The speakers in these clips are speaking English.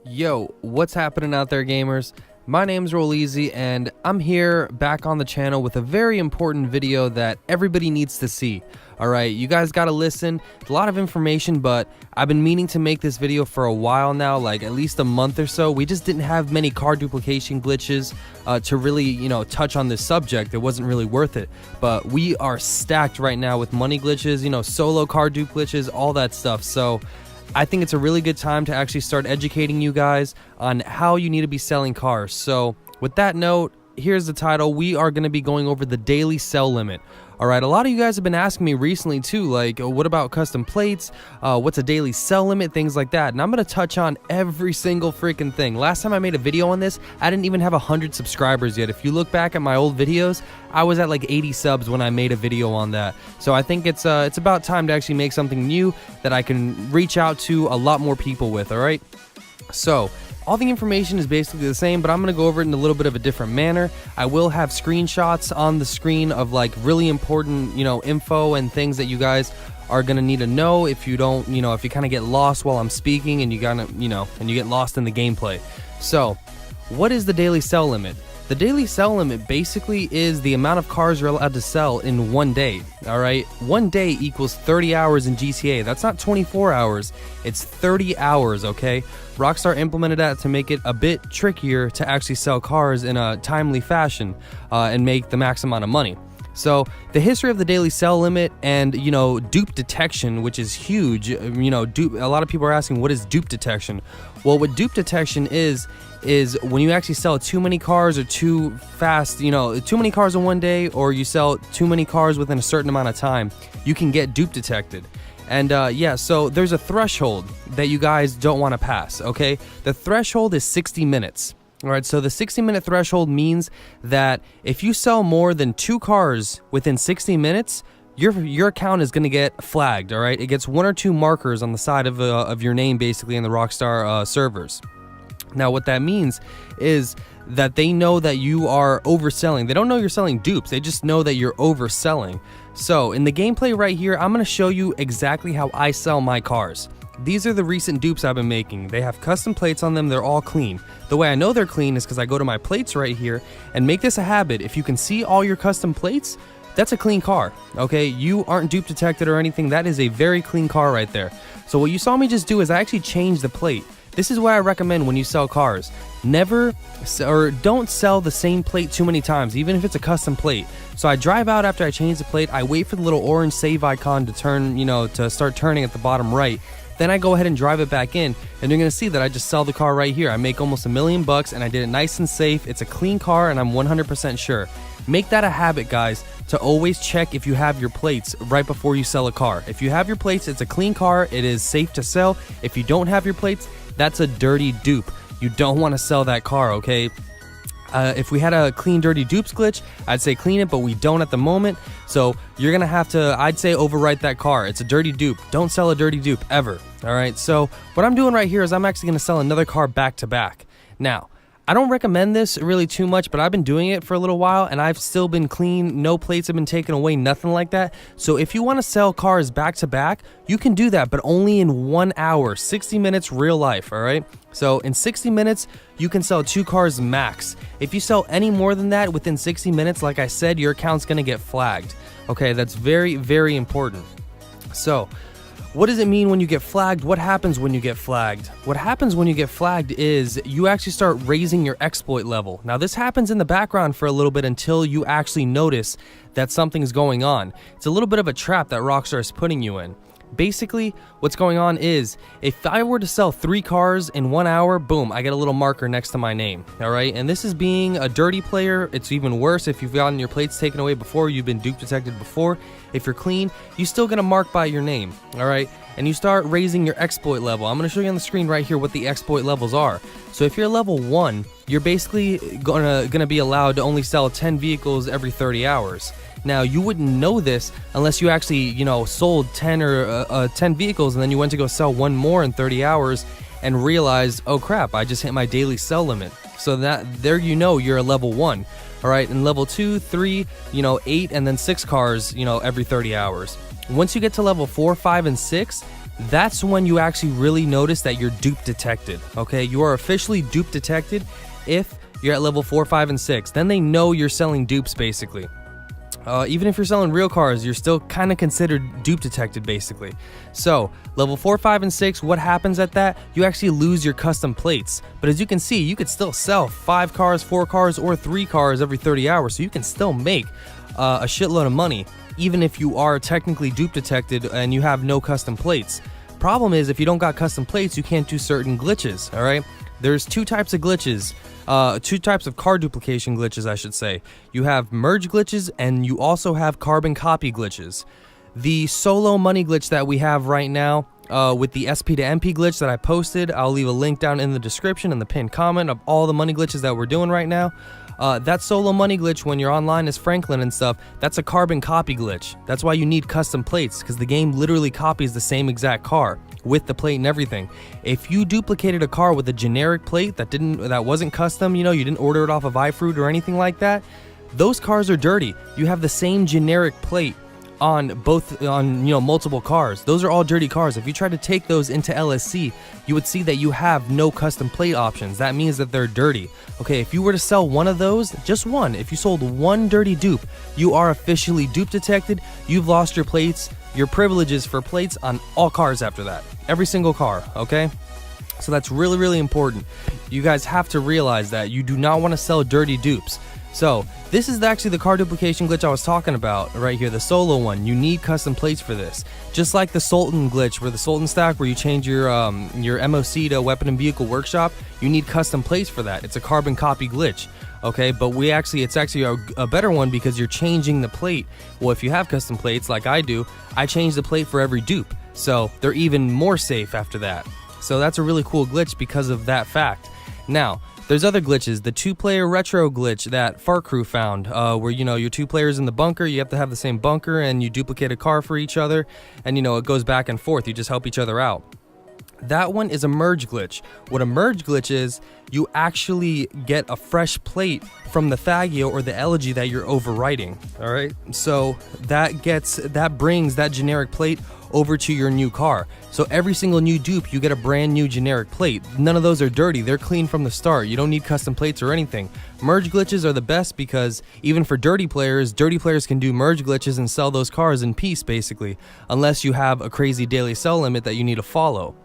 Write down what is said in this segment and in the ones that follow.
Yo, what's happening out there, gamers? My name's Rolleezy, and I'm here back on the channel with a very important video that everybody needs to see. Alright, you guys gotta listen. It's a lot of information, but I've been meaning to make this video for a while now, like at least a month or so. We just didn't have many card duplication glitches to really, touch on this subject. It wasn't really worth it. But we are stacked right now with money glitches, solo card dupe glitches, all that stuff. So I think it's a really good time to actually start educating you guys on how you need to be selling cars. So with that note, here's the title. We are going to be going over the daily sell limit. Alright, a lot of you guys have been asking me recently too, like, what about custom plates? What's a daily sell limit? Things like that. And I'm going to touch on every single freaking thing. Last time I made a video on this, I didn't even have 100 subscribers yet. If you look back at my old videos, I was at like 80 subs when I made a video on that. So I think it's about time to actually make something new that I can reach out to a lot more people with, alright? So all the information is basically the same, but I'm going to go over it in a little bit of a different manner. I will have screenshots on the screen of like really important, info and things that you guys are going to need to know if you don't, if you kind of get lost while I'm speaking and you gotta, and you get lost in the gameplay. So, what is the daily sell limit? The daily sell limit basically is the amount of cars you're allowed to sell in one day, alright? One day equals 30 hours in GTA. That's not 24 hours, it's 30 hours, okay? Rockstar implemented that to make it a bit trickier to actually sell cars in a timely fashion and make the max amount of money. So the history of the daily sell limit and dupe detection, which is huge. A lot of people are asking, what is dupe detection? Well, what dupe detection is when you actually sell too many cars or too fast, too many cars in one day, or you sell too many cars within a certain amount of time, you can get dupe detected. And yeah, so there's a threshold that you guys don't want to pass, okay? The threshold is 60 minutes. Alright, so the 60-minute threshold means that if you sell more than 2 cars within 60 minutes, your account is going to get flagged, alright? It gets 1 or 2 markers on the side of your name, basically, in the Rockstar servers. Now, what that means is that they know that you are overselling. They don't know you're selling dupes, they just know that you're overselling. So, in the gameplay right here, I'm going to show you exactly how I sell my cars. These are the recent dupes I've been making. They have custom plates on them, they're all clean. The way I know they're clean is because I go to my plates right here and make this a habit. If you can see all your custom plates, that's a clean car, okay? You aren't dupe detected or anything, that is a very clean car right there. So what you saw me just do is I actually changed the plate. This is what I recommend when you sell cars. Never, or don't sell the same plate too many times, even if it's a custom plate. So I drive out after I change the plate, I wait for the little orange save icon to turn, to start turning at the bottom right. Then I go ahead and drive it back in, and you're gonna see that I just sell the car right here. I make almost $1 million bucks, and I did it nice and safe. It's a clean car, and I'm 100% sure. Make that a habit, guys, to always check if you have your plates right before you sell a car. If you have your plates, it's a clean car, it is safe to sell. If you don't have your plates, that's a dirty dupe. You don't want to sell that car, okay? If we had a clean dirty dupes glitch, I'd say clean it, but we don't at the moment. So you're gonna have to, I'd say, overwrite that car. It's a dirty dupe. Don't sell a dirty dupe ever. Alright, so what I'm doing right here is I'm actually gonna sell another car back to back. Now, I don't recommend this really too much, but I've been doing it for a little while and I've still been clean. No plates have been taken away, nothing like that. So if you want to sell cars back to back, you can do that, but only in 1 hour, 60 minutes real life, all right? So in 60 minutes, you can sell 2 cars max. If you sell any more than that within 60 minutes, like I said, your account's going to get flagged. Okay, that's very, very important. So, what does it mean when you get flagged? What happens when you get flagged? What happens when you get flagged is you actually start raising your exploit level. Now this happens in the background for a little bit until you actually notice that something's going on. It's a little bit of a trap that Rockstar is putting you in. Basically, what's going on is, if I were to sell 3 cars in 1 hour, boom, I get a little marker next to my name, alright? And this is being a dirty player. It's even worse if you've gotten your plates taken away before, you've been dupe detected before. If you're clean, you still get a mark by your name, alright? And you start raising your exploit level. I'm going to show you on the screen right here what the exploit levels are. So if you're level 1, you're basically gonna be allowed to only sell 10 vehicles every 30 hours. Now, you wouldn't know this unless you actually, sold 10 or 10 vehicles and then you went to go sell 1 more in 30 hours and realized, oh crap, I just hit my daily sell limit. So that there you're a level 1. All right, in level 2, 3, 8, and then 6 cars, every 30 hours. Once you get to level 4, 5, and 6, that's when you actually really notice that you're dupe detected. Okay, you are officially dupe detected if you're at level 4, 5, and 6. Then they know you're selling dupes basically. Even if you're selling real cars, you're still kind of considered dupe detected basically. So level 4, 5, and 6, what happens at that? You actually lose your custom plates. But as you can see, you could still sell 5 cars, 4 cars, or 3 cars every 30 hours. So you can still make a shitload of money, even if you are technically dupe detected and you have no custom plates. Problem is, if you don't got custom plates, you can't do certain glitches, all right? There's 2 types of glitches. 2 types of car duplication glitches, I should say. You have merge glitches and you also have carbon copy glitches. The solo money glitch that we have right now with the SP to MP glitch that I posted, I'll leave a link down in the description and the pinned comment of all the money glitches that we're doing right now. That solo money glitch when you're online as Franklin and stuff, that's a carbon copy glitch. That's why you need custom plates, because the game literally copies the same exact car with the plate and everything. If you duplicated a car with a generic plate that wasn't custom, you know, you didn't order it off of iFruit or anything like that, those cars are dirty. You have the same generic plate on multiple cars. Those are all dirty cars. If you try to take those into LSC, you would see that you have no custom plate options. That means that they're dirty. Okay, if you were to sell one of those, just one, if you sold one dirty dupe, you are officially dupe detected. You've lost your plates, your privileges for plates on all cars after that. Every single car, okay? So that's really, really important. You guys have to realize that you do not want to sell dirty dupes. So this is actually the car duplication glitch I was talking about right here, the solo one. You need custom plates for this. Just like the Sultan glitch, where the Sultan stack, where you change your MOC to Weapon and Vehicle Workshop, you need custom plates for that. It's a carbon copy glitch. Okay, but it's actually a better one because you're changing the plate. Well, if you have custom plates like I do, I change the plate for every dupe. So they're even more safe after that. So that's a really cool glitch because of that fact. Now, there's other glitches. The 2-player retro glitch that Far Crew found, where, you know, your 2 players in the bunker, you have to have the same bunker and you duplicate a car for each other, and, you know, it goes back and forth. You just help each other out. That one is a merge glitch. What a merge glitch is, you actually get a fresh plate from the Thagio or the elegy that you're overwriting. All right, so that brings that generic plate over to your new car. So every single new dupe, you get a brand new generic plate. None of those are dirty. They're clean from the start. You don't need custom plates or anything. Merge glitches are the best because even for dirty players can do merge glitches and sell those cars in peace, basically, unless you have a crazy daily sell limit that you need to follow.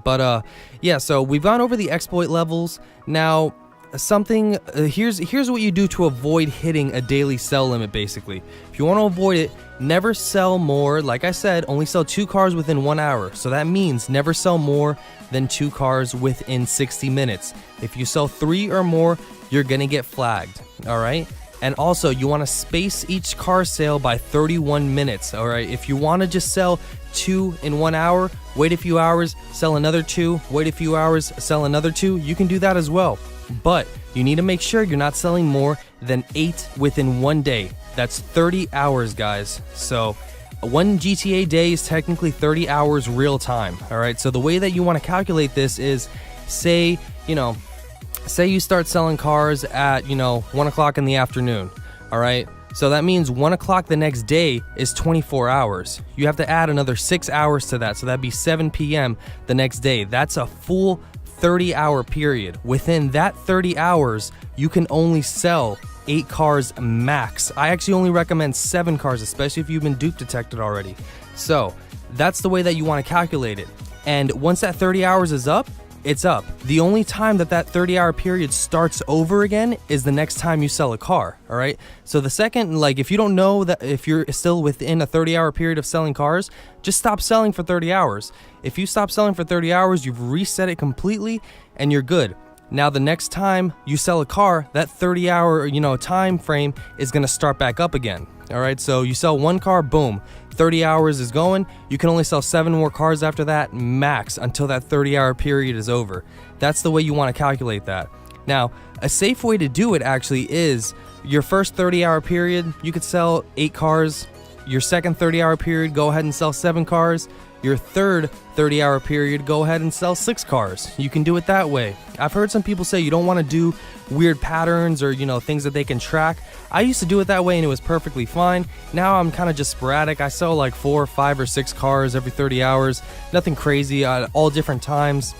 But yeah, so we've gone over the exploit levels. Now, here's what you do to avoid hitting a daily sell limit, basically. If you want to avoid it, never sell more. Like I said, only sell 2 cars within 1 hour. So that means never sell more than 2 cars within 60 minutes. If you sell 3 or more, you're gonna get flagged. All right. And also, you want to space each car sale by 31 minutes, all right? If you want to just sell 2 in 1 hour, wait a few hours, sell another 2, wait a few hours, sell another 2, you can do that as well. But you need to make sure you're not selling more than 8 within 1 day. That's 30 hours, guys. So one GTA day is technically 30 hours real time, all right? So the way that you want to calculate this is, say you start selling cars at, 1 o'clock in the afternoon, all right? So that means 1 o'clock the next day is 24 hours. You have to add another 6 hours to that, so that'd be 7 p.m. the next day. That's a full 30-hour period. Within that 30 hours, you can only sell 8 cars max. I actually only recommend 7 cars, especially if you've been dupe detected already. So that's the way that you want to calculate it. And once that 30 hours is up, it's up. The only time that 30-hour period starts over again is the next time you sell a car, all right? So the second, if you don't know that if you're still within a 30-hour period of selling cars, just stop selling for 30 hours. If you stop selling for 30 hours, you've reset it completely and you're good. Now the next time you sell a car, that 30-hour, time frame is going to start back up again. All right, so you sell 1 car, boom, 30 hours is going. You can only sell 7 more cars after that, max, until that 30-hour period is over. That's the way you want to calculate that. Now, a safe way to do it actually is your first 30-hour period, you could sell 8 cars. Your second 30-hour period, go ahead and sell 7 cars. your third 30-hour period, go ahead and sell 6 cars. You can do it that way. I've heard some people say you don't want to do weird patterns or, you know, things that they can track. I used to do it that way and it was perfectly fine. Now I'm kind of just sporadic. I sell like 4, 5, or 6 cars every 30 hours. Nothing crazy at all different times.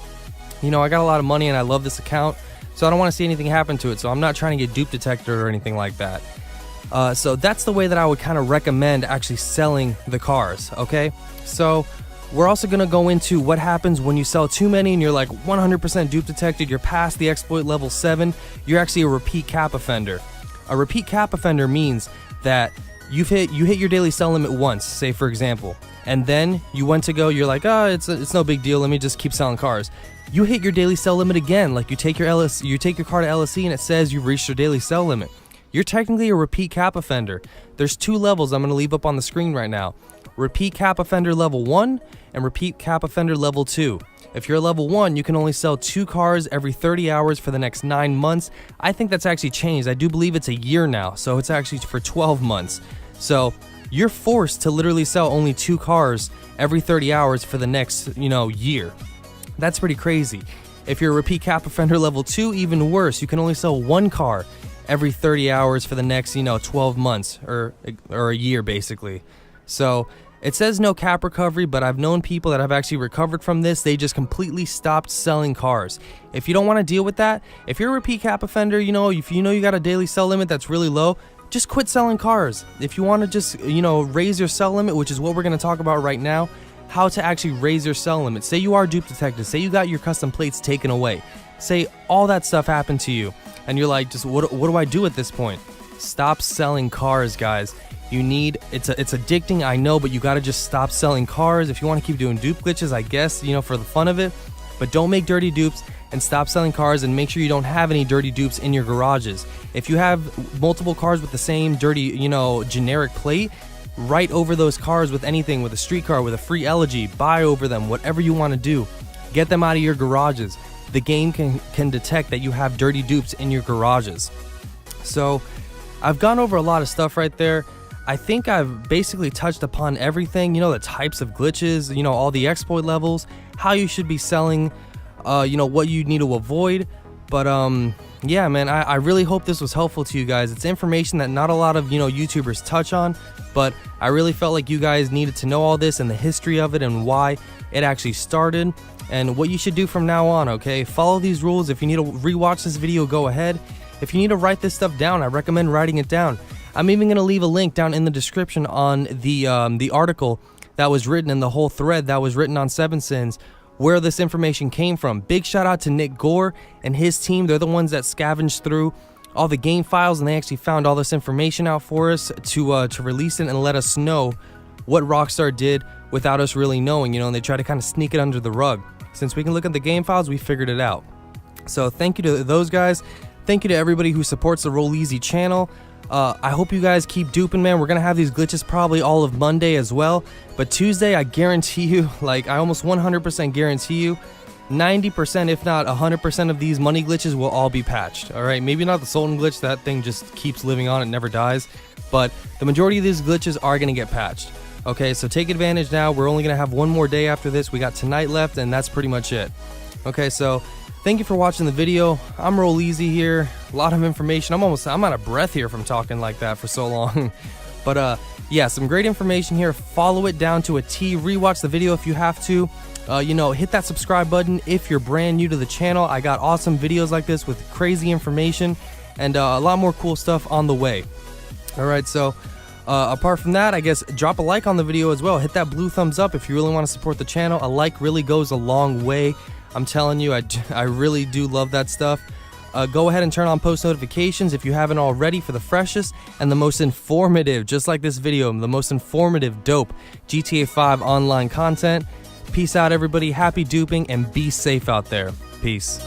You know, I got a lot of money and I love this account, so I don't want to see anything happen to it. So I'm not trying to get dupe detected or anything like that. So that's the way that I would kind of recommend actually selling the cars, okay? So we're also going to go into what happens when you sell too many and you're like 100% dupe detected, you're past the exploit level 7, you're actually a repeat cap offender. A repeat cap offender means that you hit your daily sell limit once, say for example, and then you went to go, you're like, oh, it's no big deal, let me just keep selling cars. You hit your daily sell limit again, like you take your car to LSE and it says you've reached your daily sell limit. You're technically a repeat cap offender. There's 2 levels I'm going to leave up on the screen right now. Repeat cap offender level 1 and repeat cap offender level 2. If you're level 1, you can only sell 2 cars every 30 hours for the next 9 months. I think that's actually changed. I do believe it's a year now, so it's actually for 12 months. So you're forced to literally sell only 2 cars every 30 hours for the next, year. That's pretty crazy. If you're a repeat cap offender level 2, even worse, you can only sell 1 car every 30 hours for the next, 12 months or a year basically. So it says no cap recovery, but I've known people that have actually recovered from this. They just completely stopped selling cars. If you don't want to deal with that, if you're a repeat cap offender, if you got a daily sell limit that's really low, just quit selling cars. If you want to just, raise your sell limit, which is what we're going to talk about right now, how to actually raise your sell limit. Say you are dupe detected, say you got your custom plates taken away, say all that stuff happened to you, and you're like, just what do I do at this point? Stop selling cars, guys. It's addicting, I know, but you got to just stop selling cars. If you want to keep doing dupe glitches, I guess, for the fun of it, but don't make dirty dupes and stop selling cars, and make sure you don't have any dirty dupes in your garages. If you have multiple cars with the same dirty, generic plate, write over those cars with anything, with a street car, with a free elegy, buy over them, whatever you want to do. Get them out of your garages. The game can detect that you have dirty dupes in your garages. So I've gone over a lot of stuff right there. I think I've basically touched upon everything, the types of glitches, all the exploit levels, how you should be selling, what you need to avoid. But yeah, man, I really hope this was helpful to you guys. It's information that not a lot of, YouTubers touch on, but I really felt like you guys needed to know all this and the history of it and why it actually started and what you should do from now on, okay? Follow these rules. If you need to rewatch this video, go ahead. If you need to write this stuff down, I recommend writing it down. I'm even going to leave a link down in the description on the article that was written in the whole thread that was written on 7 Sins, where this information came from. Big shout out to Nick Gore and his team. They're the ones that scavenged through all the game files, and they actually found all this information out for us to release it and let us know what Rockstar did without us really knowing, and they try to kind of sneak it under the rug. Since we can look at the game files, we figured it out. So thank you to those guys. Thank you to everybody who supports the Roll Easy channel. I hope you guys keep duping, man. We're gonna have these glitches probably all of Monday as well, but Tuesday, I guarantee you, like I almost 100% guarantee you, 90% if not 100% of these money glitches will all be patched. All right, maybe not the Sultan glitch, that thing just keeps living on, it never dies, but the majority of these glitches are gonna get patched. Okay, so take advantage now. We're only gonna have one more day after this. We got tonight left, and that's pretty much it. Okay, so thank you for watching the video. I'm Roll Easy here. A lot of information. I'm out of breath here from talking like that for so long. But yeah, some great information here. Follow it down to a T. Rewatch the video if you have to. Hit that subscribe button if you're brand new to the channel. I got awesome videos like this with crazy information and a lot more cool stuff on the way. All right, so apart from that, I guess drop a like on the video as well. Hit that blue thumbs up if you really want to support the channel. A like really goes a long way. I'm telling you, I really do love that stuff. Go ahead and turn on post notifications if you haven't already for the freshest and the most informative, just like this video, the most informative, dope GTA 5 online content. Peace out, everybody. Happy duping and be safe out there. Peace.